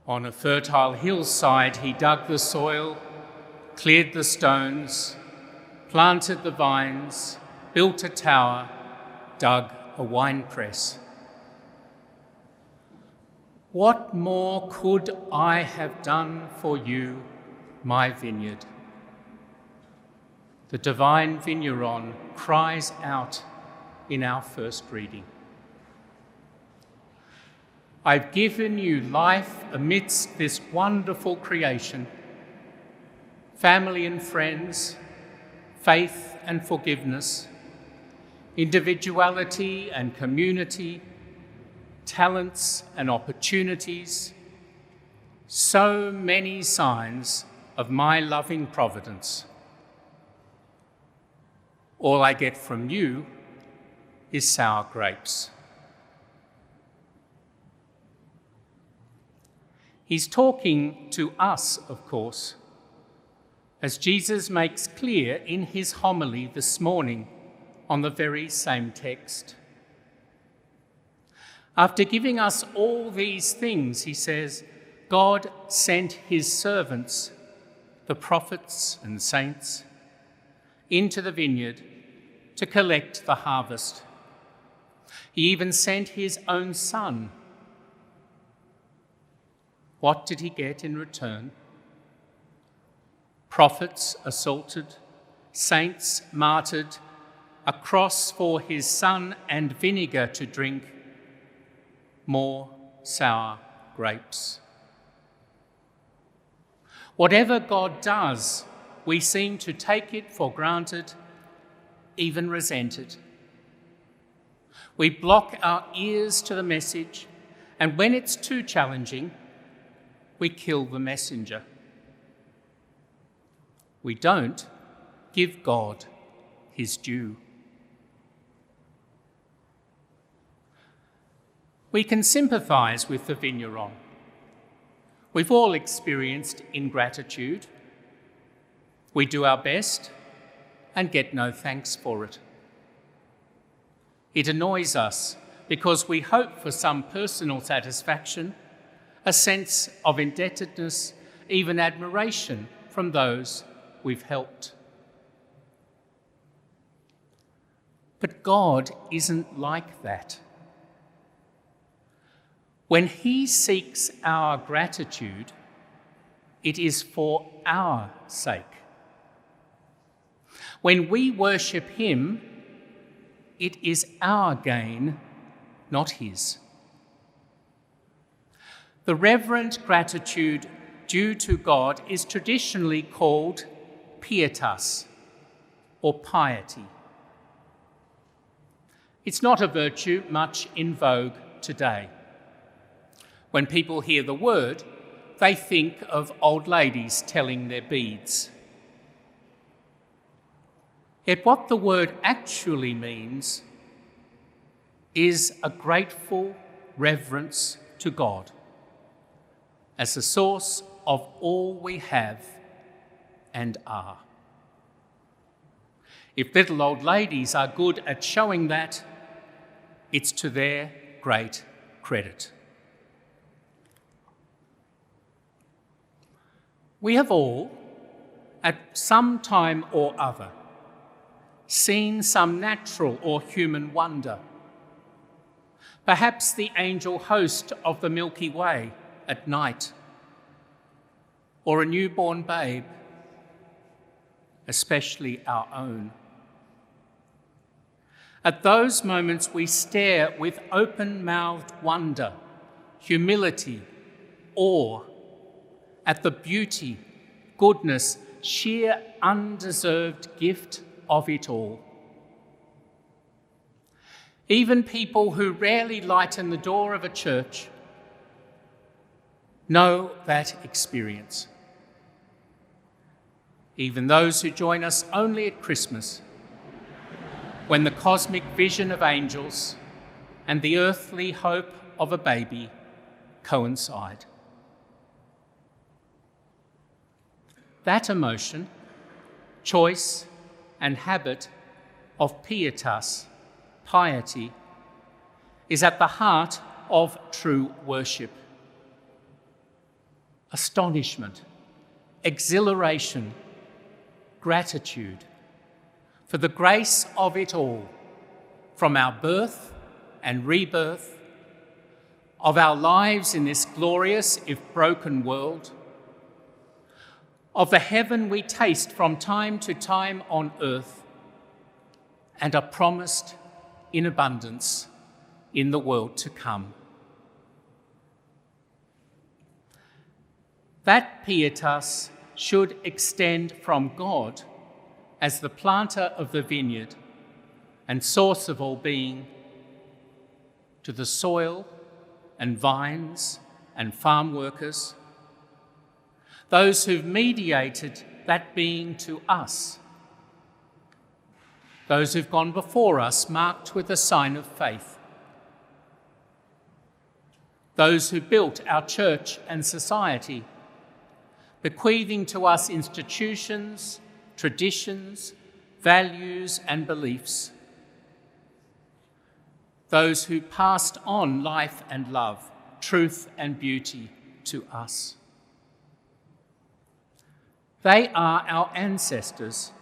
On a fertile hillside, he dug the soil, cleared the stones, planted the vines, built a tower, dug a winepress. What more could I have done for you, my vineyard? The Divine Vigneron cries out in our first reading. I've given you life amidst this wonderful creation, family and friends, faith and forgiveness, individuality and community, talents and opportunities, so many signs of my loving providence. All I get from you is sour grapes. He's talking to us, of course, as Jesus makes clear in his homily this morning on the very same text. After giving us all these things, he says, God sent his servants, the prophets and saints, into the vineyard to collect the harvest. He even sent his own son. What did he get in return? Prophets assaulted, saints martyred, a cross for his son and vinegar to drink, more sour grapes. Whatever God does, we seem to take it for granted, even resent it. We block our ears to the message, and when it's too challenging, we kill the messenger. We don't give God his due. We can sympathise with the vigneron. We've all experienced ingratitude. We do our best and get no thanks for it. It annoys us because we hope for some personal satisfaction, a sense of indebtedness, even admiration from those we've helped. But God isn't like that. When he seeks our gratitude, it is for our sake. When we worship him, it is our gain, not his. The reverent gratitude due to God is traditionally called pietas, or piety. It's not a virtue much in vogue today. When people hear the word, they think of old ladies telling their beads. Yet what the word actually means is a grateful reverence to God as the source of all we have and are. If little old ladies are good at showing that, it's to their great credit. We have all, at some time or other, seen some natural or human wonder. Perhaps the angel host of the Milky Way at night, or a newborn babe, especially our own. At those moments we stare with open-mouthed wonder, humility, awe, at the beauty, goodness, sheer undeserved gift of it all. Even people who rarely lighten the door of a church know that experience. Even those who join us only at Christmas, when the cosmic vision of angels and the earthly hope of a baby coincide. That emotion, choice, and habit of pietas, piety, is at the heart of true worship. astonishment, exhilaration, gratitude for the grace of it all, from our birth and rebirth, of our lives in this glorious, if broken world, of the heaven we taste from time to time on earth and are promised in abundance in the world to come. That pietas should extend from God as the planter of the vineyard and source of all being to the soil and vines and farm workers, those who've mediated that being to us, those who've gone before us marked with the sign of faith, those who built our church and society, bequeathing to us institutions, traditions, values and beliefs, those who passed on life and love, truth and beauty to us. They are our ancestors,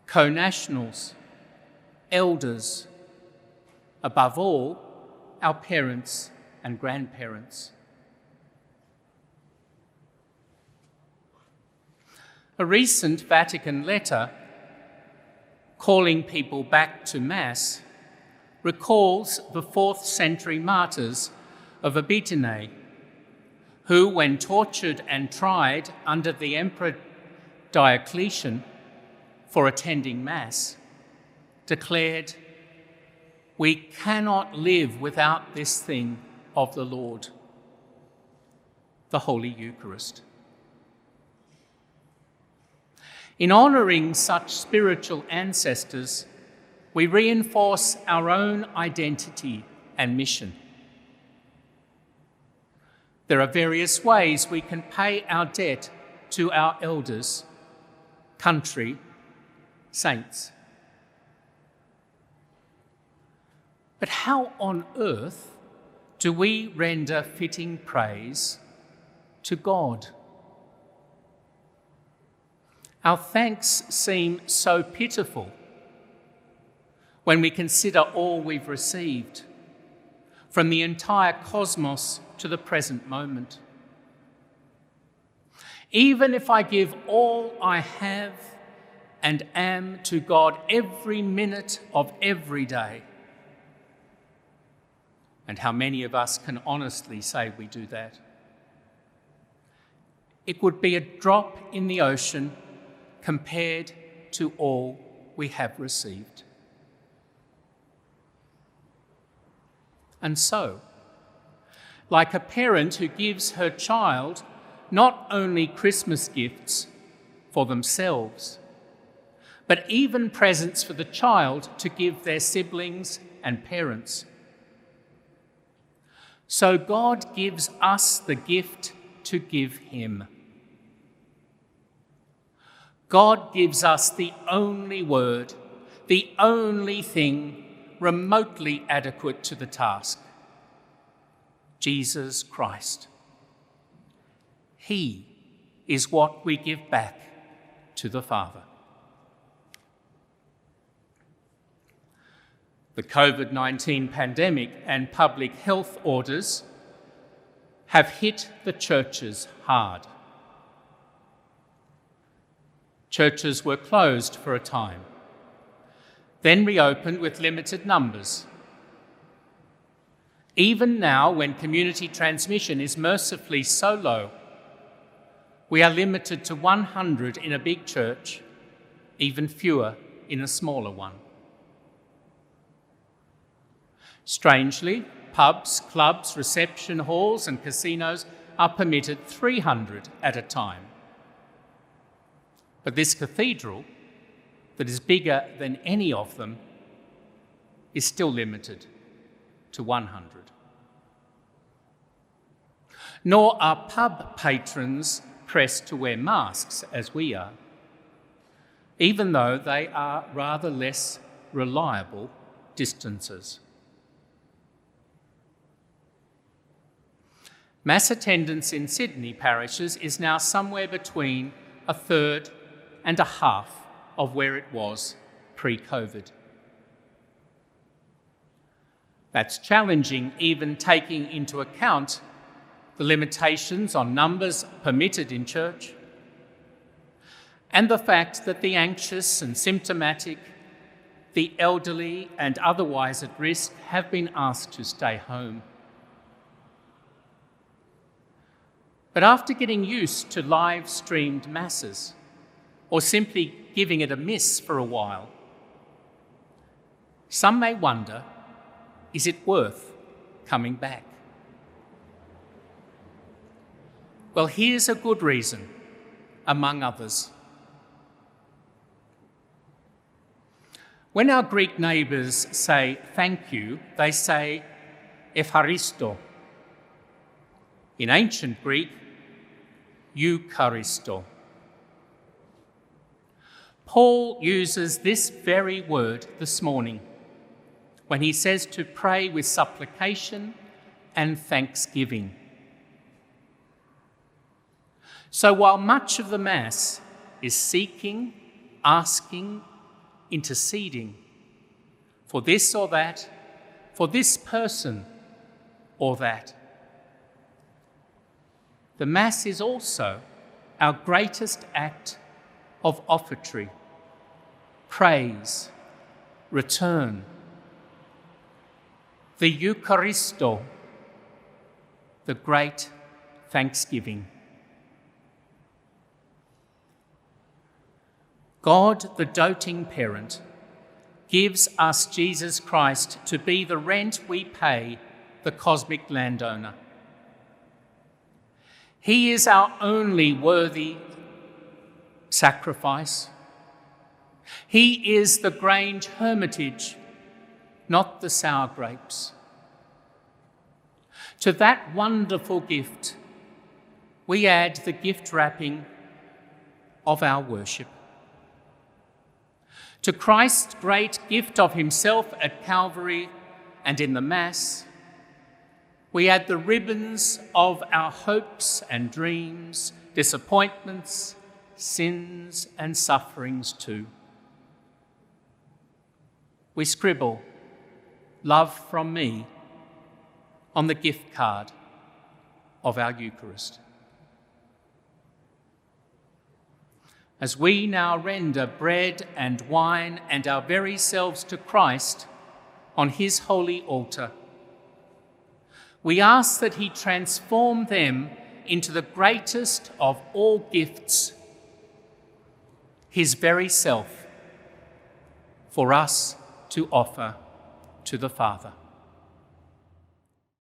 co-nationals, elders, above all, our parents and grandparents. A recent Vatican letter calling people back to Mass recalls the 4th century martyrs of Abitine, who, when tortured and tried under the Emperor Diocletian for attending Mass, declared, "We cannot live without this thing of the Lord, the Holy Eucharist." In honouring such spiritual ancestors, we reinforce our own identity and mission. There are various ways we can pay our debt to our elders, country, saints. But how on earth do we render fitting praise to God? Our thanks seem so pitiful when we consider all we've received, from the entire cosmos to the present moment. Even if I give all I have and am to God every minute of every day, and how many of us can honestly say we do that, it would be a drop in the ocean compared to all we have received. And so, like a parent who gives her child not only Christmas gifts for themselves, but even presents for the child to give their siblings and parents, so God gives us the gift to give him. God gives us the only word, the only thing remotely adequate to the task: Jesus Christ. He is what we give back to the Father. The COVID-19 pandemic and public health orders have hit the churches hard. Churches were closed for a time, then reopened with limited numbers. Even now, when community transmission is mercifully so low, we are limited to 100 in a big church, even fewer in a smaller one. Strangely, pubs, clubs, reception halls and casinos are permitted 300 at a time. But this cathedral, that is bigger than any of them, is still limited to 100. Nor are pub patrons pressed to wear masks as we are, even though they are rather less reliable distances. Mass attendance in Sydney parishes is now somewhere between a third and a half of where it was pre-COVID. That's challenging, even taking into account the limitations on numbers permitted in church, and the fact that the anxious and symptomatic, the elderly and otherwise at risk have been asked to stay home. But after getting used to live-streamed masses, or simply giving it a miss for a while, some may wonder, is it worth coming back? Well, here's a good reason, among others. When our Greek neighbours say thank you, they say Eucharisto. In ancient Greek, Eucharisto. Paul uses this very word this morning when he says to pray with supplication and thanksgiving. So while much of the Mass is seeking, asking, interceding for this or that, for this person or that, the Mass is also our greatest act of offertory, praise, return. The Eucharisto, the great thanksgiving. God, the doting parent, gives us Jesus Christ to be the rent we pay the cosmic landowner. He is our only worthy sacrifice. He is the Grange hermitage, not the sour grapes. To that wonderful gift, we add the gift wrapping of our worship. To Christ's great gift of himself at Calvary and in the Mass, we add the ribbons of our hopes and dreams, disappointments, sins and sufferings too. We scribble, "Love from me," on the gift card of our Eucharist. As we now render bread and wine and our very selves to Christ on his holy altar, we ask that he transform them into the greatest of all gifts, his very self, for us to offer to the Father.